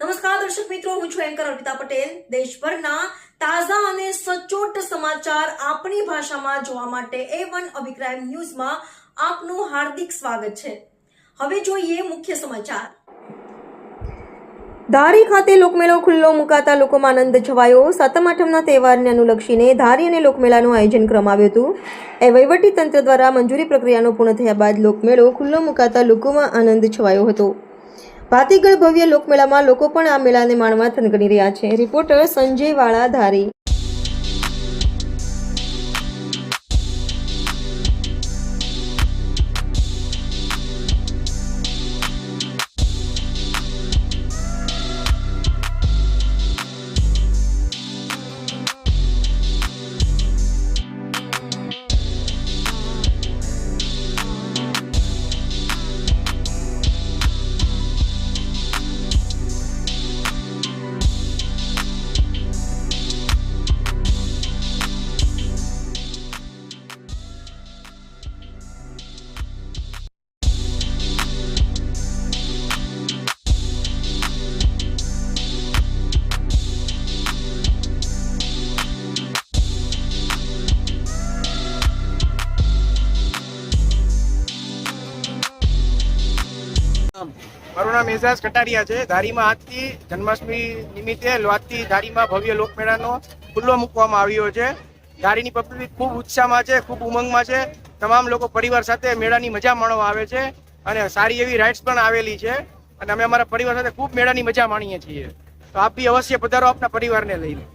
નમસ્કાર દર્શક મિત્રો, હું છું એન્કર અર્પિતા પટેલ। દેશભરના તાજા અને સચોટ સમાચાર આપણી ભાષામાં જોવા માટે A1 અભિપ્રાય ન્યૂઝમાં આપનું હાર્દિક સ્વાગત છે। હવે જોઈએ મુખ્ય સમાચાર। ધારી ખાતે લોકમેળો ખુલ્લો મુકાતા લોકોમાં આનંદ છવાયો। સાતમ આઠમના તહેવારને અનુલક્ષીને ધારી અને લોકમેળાનું આયોજન કરવામાં આવ્યું હતું। એ વહીવટી તંત્ર દ્વારા મંજૂરી પ્રક્રિયાનો પૂર્ણ થયા બાદ લોકમેળો ખુલ્લો મુકાતા લોકોમાં આનંદ છવાયો હતો। ભાતીગળ ભવ્ય લોકમેળામાં લોકો પણ આ મેળાને માણવા થનગની રહ્યા છે। રિપોર્ટર સંજય વાળા, ધારી। મારું નામ એઝાઝ કટારિયા છે। ધારીમાં આજથી જન્માષ્ટમી નિમિત્તે આજથી ધારીમાં ભવ્ય લોકમેળાનો ખુલ્લો મૂકવામાં આવ્યો છે। ધારીની પબ્લિક ખૂબ ઉત્સાહમાં છે, ખૂબ ઉમંગમાં છે। તમામ લોકો પરિવાર સાથે મેળાની મજા માણવા આવે છે અને સારી એવી રાઇડ્સ પણ આવેલી છે અને અમે અમારા પરિવાર સાથે ખૂબ મેળાની મજા માણીએ છીએ। તો આપ બી અવશ્ય પધારો આપના પરિવારને લઈને।